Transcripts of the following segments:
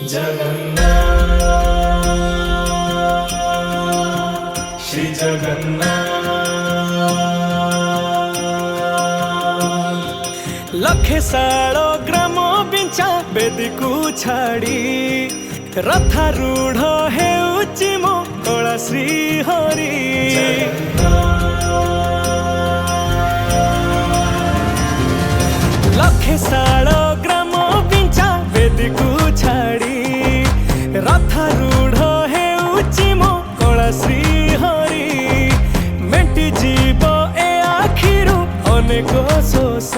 जगन्नाथ श्री जगन्नाथ। लखे साल ग्राम बिंचा बेदी को छाड़ी रथारूढ़ हेउची मो कला श्री हरि। लखे साल ग्राम बिंचा बेदी को छाड़ी रथारूढ़ हेउची मो कला श्री हरि। मेटी जीव ए आखिरु अनेक शोष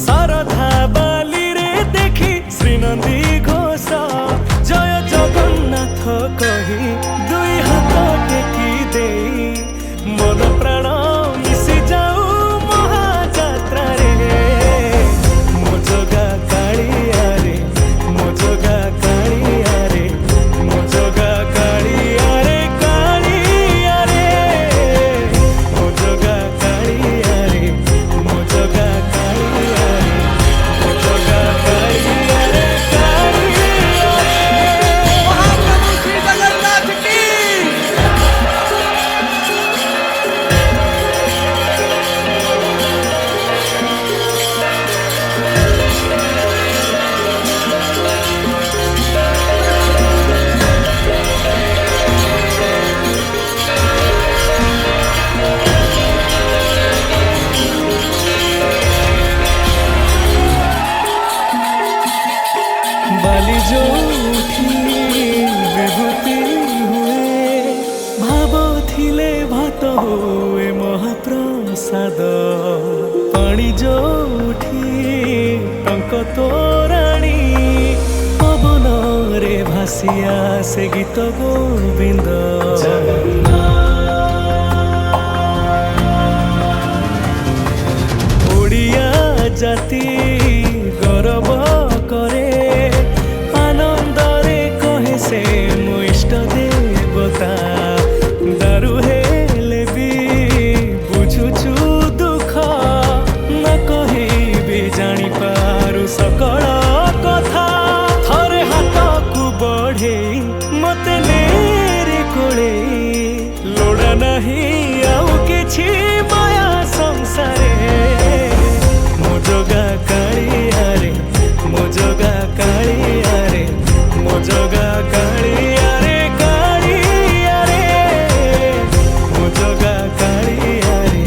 सरधा बाली रे देखी श्रीनंदी घोष। जय जगन्नाथ कही दुई हाथ टेकी दे मन प्राण मिशि जाऊ महाजात्रा रे। मो जगा कालिया रे मो जगा कालिया रे मो जगा कालिया रे कालिया रे मो जगा कालिया रे मो जगा कालिया रे मो जगा कालिया रे कालिया रे। महाप्रभु श्री जगन्नाथ की बाली जो उठी विभूति हुए भाव थिले भात हुए महाप्रसाद। पानी जो उठी टंक तोराणी पवन रे भासिया से गीत गोविंद। ओडिया जाति गौरव करे आनंदरे कहे से मो इष्ट देवता। दारु हेले भी बुझुछु दुख न कही भी जानी पारु सकल कथा। थरे हाथ को बढ़े मते नेरे कोले लोड़ा नहीं आउ किछि माया संसारे। मो जगा कालिया रे मो जगा कालिया रे मो जगा कालिया रे कालिया रे मो जगा कालिया रे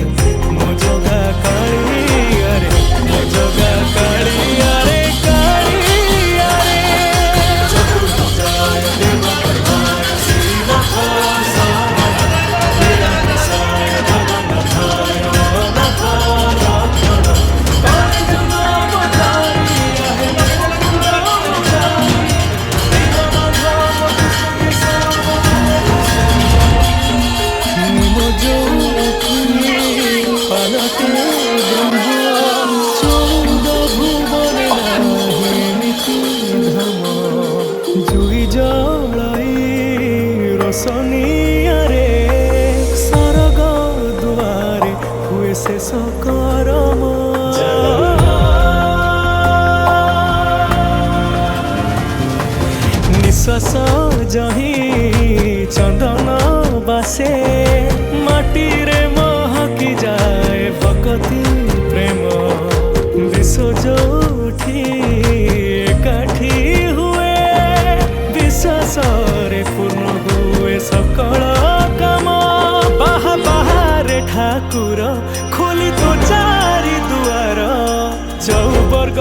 मो जगा कालिया रे मो जगा कालिया रे कालिया रे। जुई जलाई रोशनिया रे सरग दुआरे हुए से सकरम। निश्वास जही चंदन बासे माटी रे महकी जाए भक्ति प्रेम। विश्व जोठी एकाठी हुए विश्वास रे पूर्ण हुए सकल काम। बाहा बाहारे ठाकुर खोली तो चारि दुआर चौवर्ग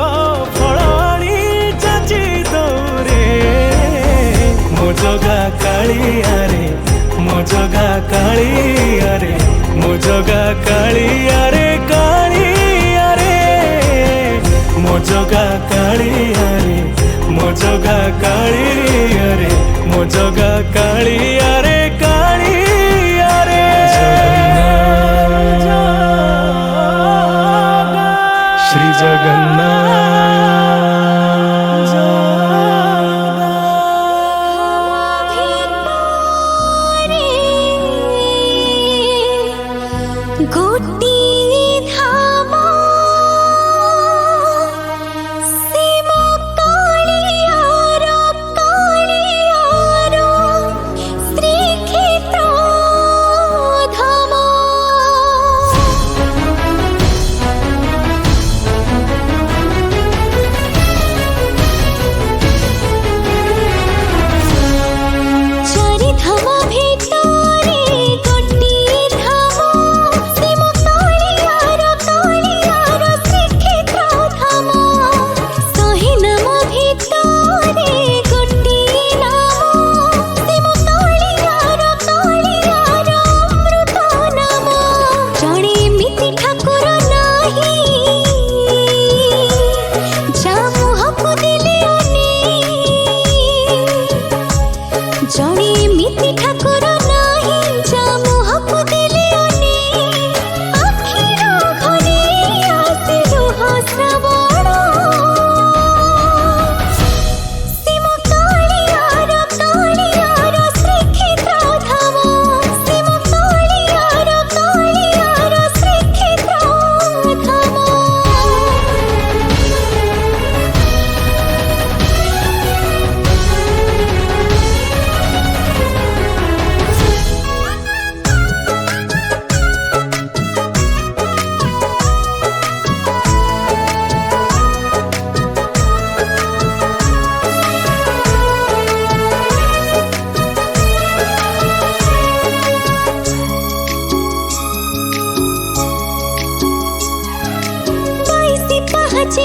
फलाणी जाची दौरे। मो जगा कालिया रे मो जगा कालिया रे मो जगा कालिया रे कालिया रे मो जगा कालिया रे मो जगा कालिया रे मो जगा कालिया रे कालिया रे। श्री जगन्नाथ गोटी धाम सीमा कालियार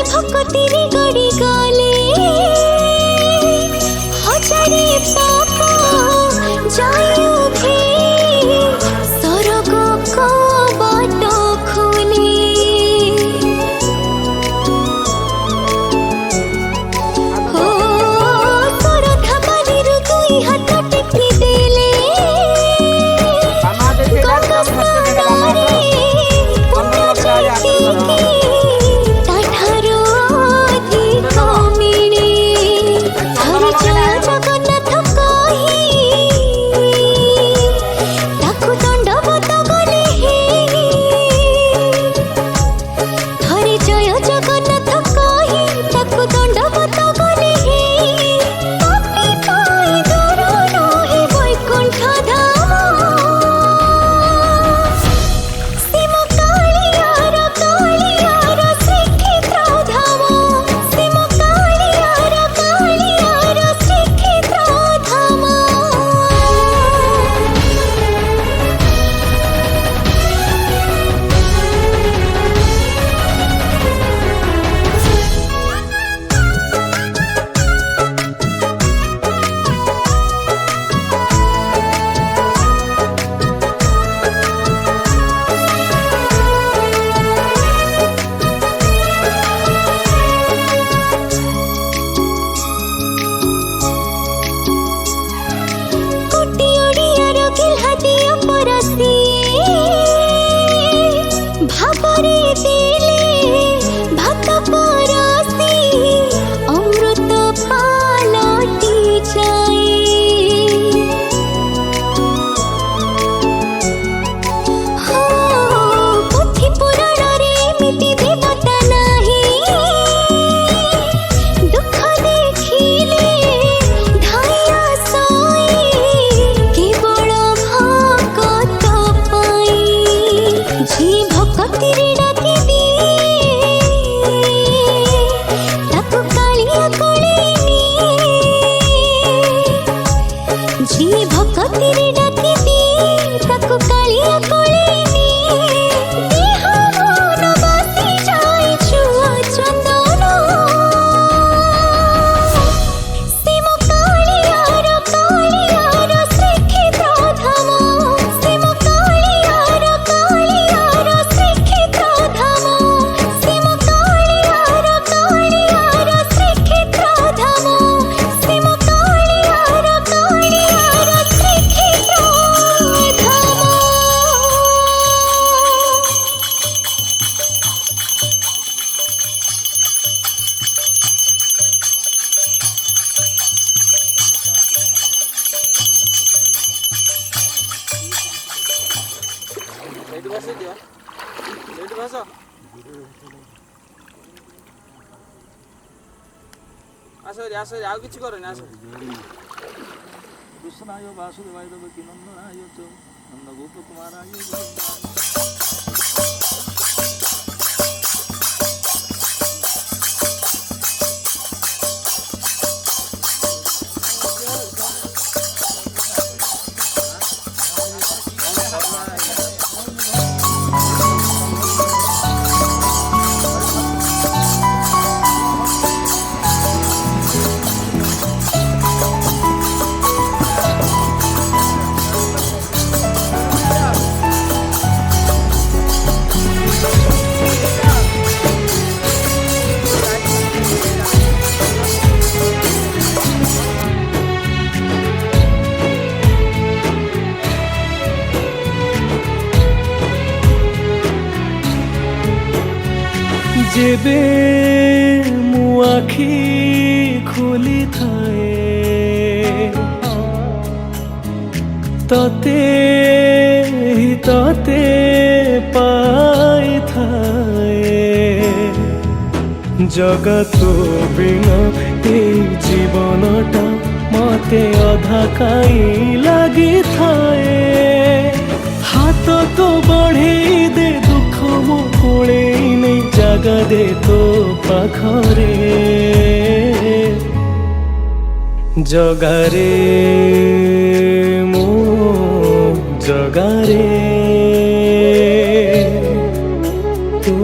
भक्ति रे गड़ी गाले हजारे पापा जायु भी सरग को बाट खोले हो सरधा बालिरु दुई हाथ टेकी देले गंगा स्नानारे पुण्य चेतिकी ताठारो अधिक मिले हरि जय जगन्नाथ कही ताकु दंडवत गले हे हरि जय जगन्नाथ कही ताकु दंडवत गले हे पापी पाई दूर रहे वैकुंठ धाम सिम कालियार श्रीक्षेत्र धाम सिम कालियार श्रीक्षेत्र धाम कोटी ओडियार गिल्हादिय परसी भाबरे देले भात परसी अमृत पालटी जाए हो पुथि पुराण रे एमिति देवता नाही दुख देखिले धाइया सोई केवल भगत पाई जी भक्ति रे डाकी दिए ताकु कालिया कोले जी भक्ति रे डाकी दिए ताकु कालिया कोले देह मन बासी जाए छुआ चंदन सिम कालियार श्रीक्षेत्र धाम सिम कालियार श्रीक्षेत्र धाम सिम कालियार श्रीक्षेत्र धाम सिम कालियार श्रीक्षेत्र धाम। ସେଇଠି ବସେଇ ଦିଅ ସେଇଠି ବସ ଆସ ଆଉ କିଛି କରନି ଆସ कृष्णाय वासुदेवाय देवकी नंदनाय च नंदगोप कुमाराय जेबे मु आखि खोली थाए तते ही तते पाई थाए जगत बिना ए जीवनटा मते अधा काई लगी थाए हाथ तो बढ़े दे दुख मो कोले नहीं जगा दे तो पाखरे जगारे मो जगारे तो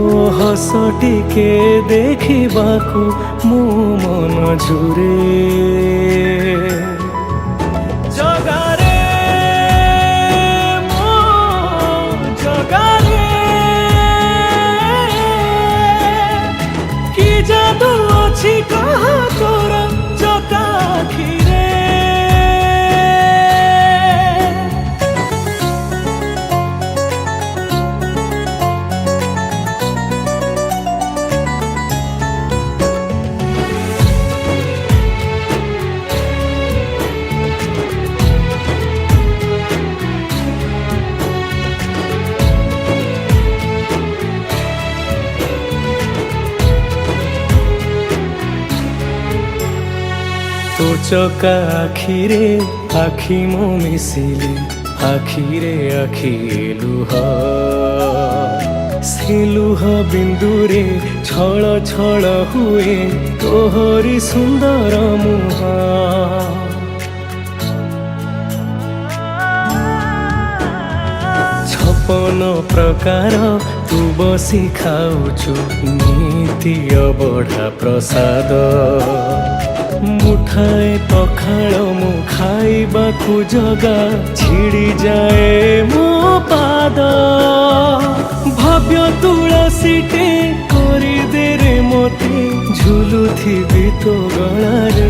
हस टिके देखिबाकु मो मन झुरे जगारे मो जगारे कि जादू अछि कहा तोर जका आखिरे तो चका आखिरे आखि मो मिसिले आखिरे आखि लुह से लुह बिंदुरे छल छल हुए तोहरी सुंदर मुह छपन प्रकार तू बसी खाऊछु नीति अबढ़ा प्रसाद मुठाए पखाल मु खाइबाकु जगा छिड़ी जाए मो पाद भव्य तुलसीटे करी दे रे मते झुलुथिबि तो गलारे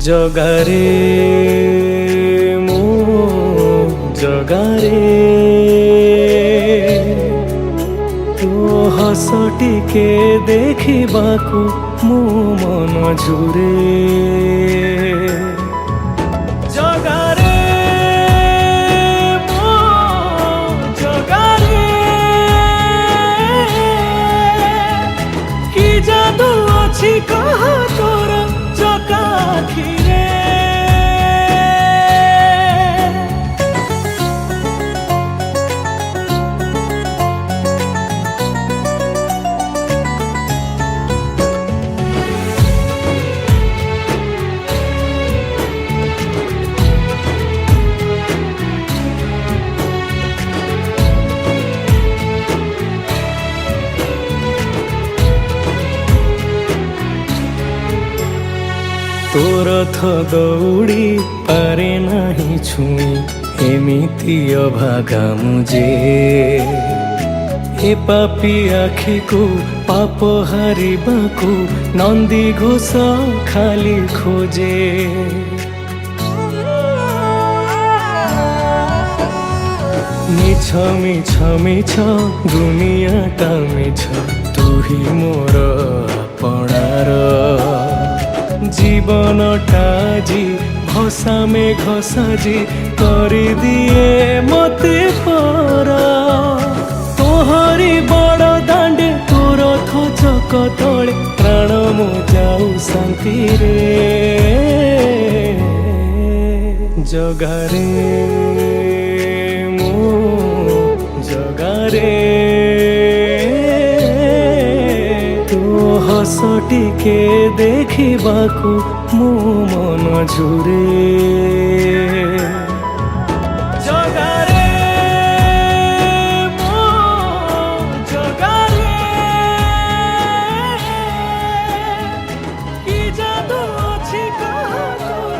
जगारे मो जगारे तो हस टिके देखिबाकु मो मन झुरे जगारे मो जगारे कि जादू अछि कहा तोर जका आखिरे तोर थ दौड़ी पारे नाही छुई एमिति अभागा मुझे ए पापी आखि को पाप हारिबाकु नंदी घोष खाली खोजे मिछ मिछ मिछ दुनियाटा मिछ तू ही मोर आपणार जीवनटा जी घसा में घसाजी करी दिए मते पर तोहरी बड़ दांडे तोर खोचक तले प्राण मो जाऊ शांति रे जगारे मो जगारे हस टिके देखिबाकु मो मन झुरे जगारे मो जगारे कि जादू अछि कहा तोर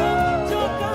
जका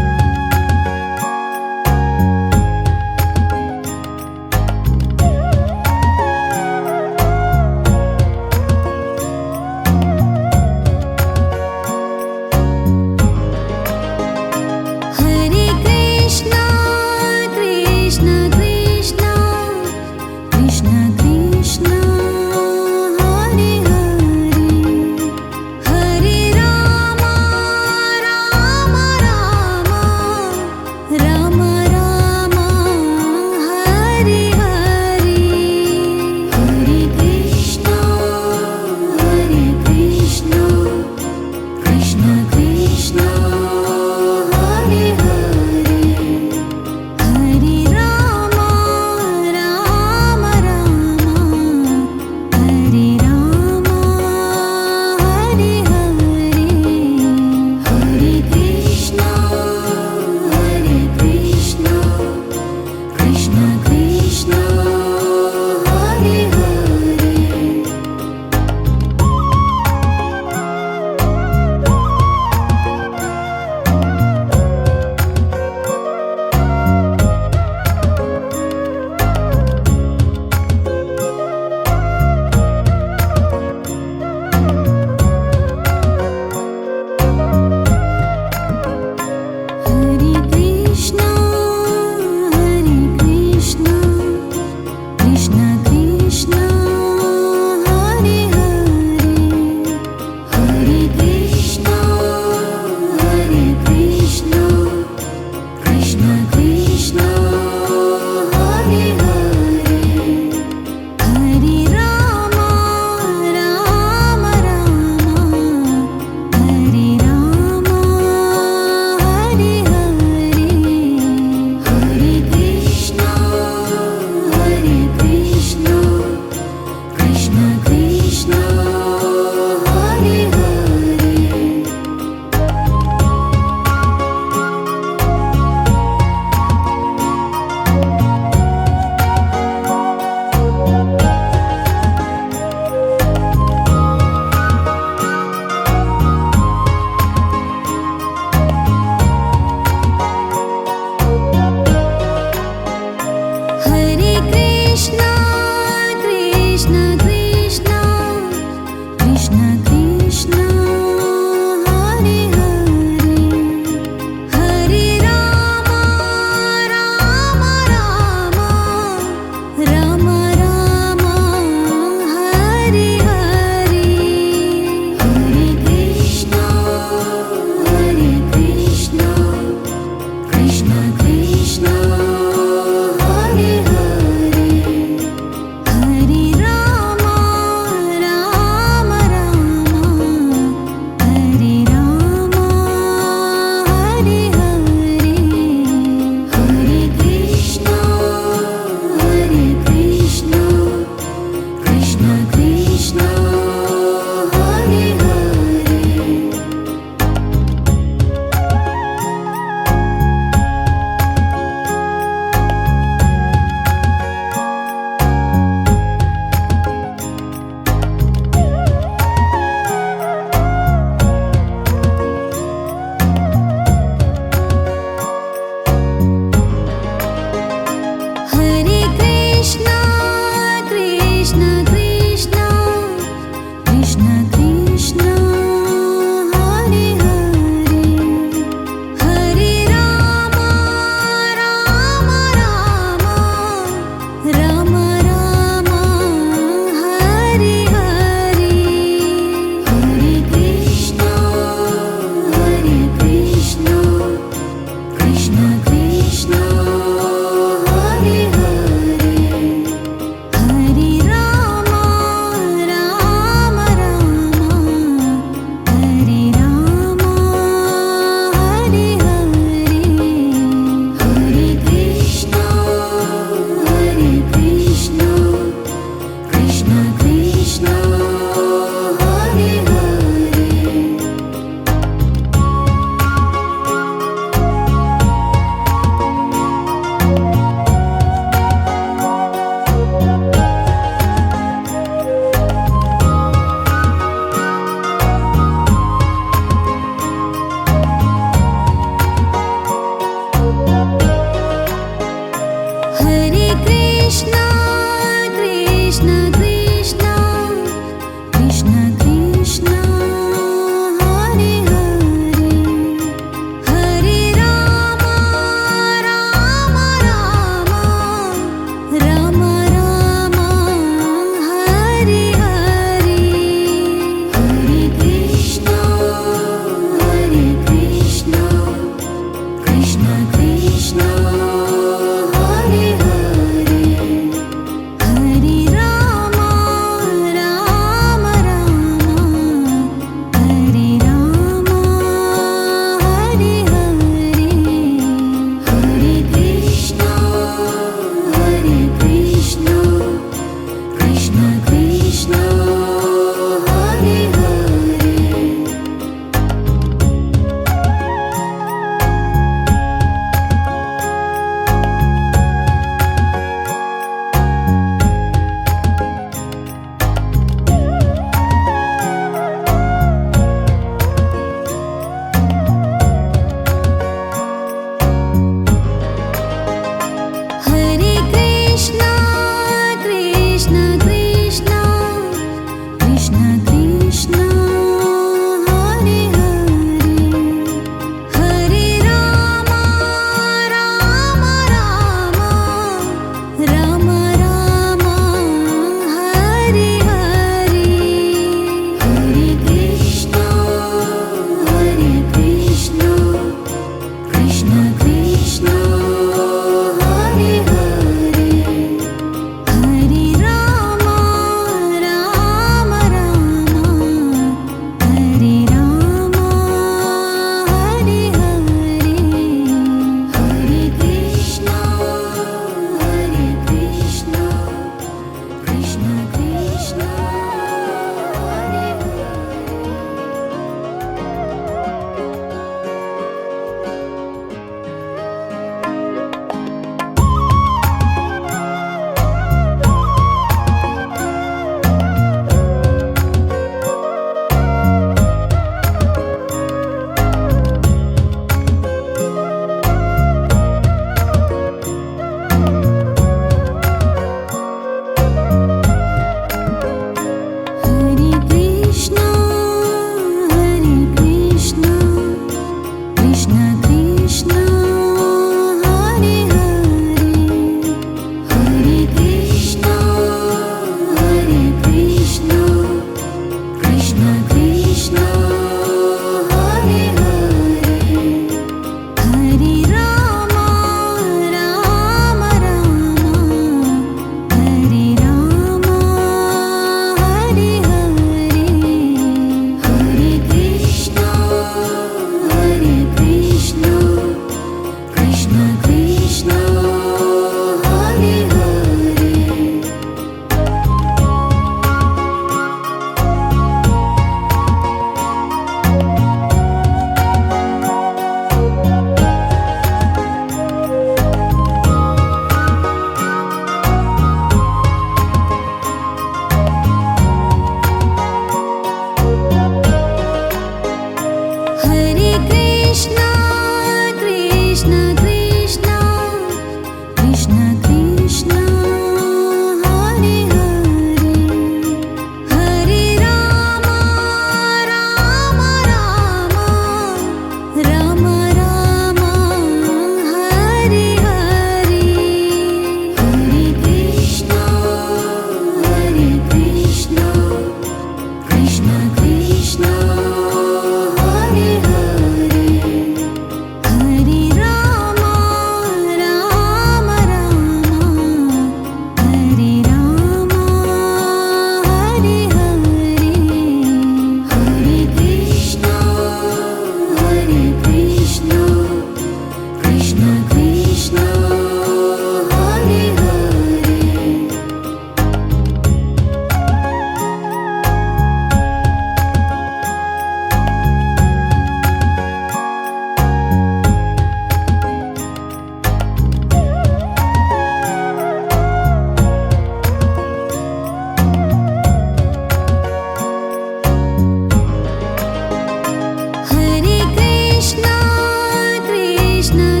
Krishna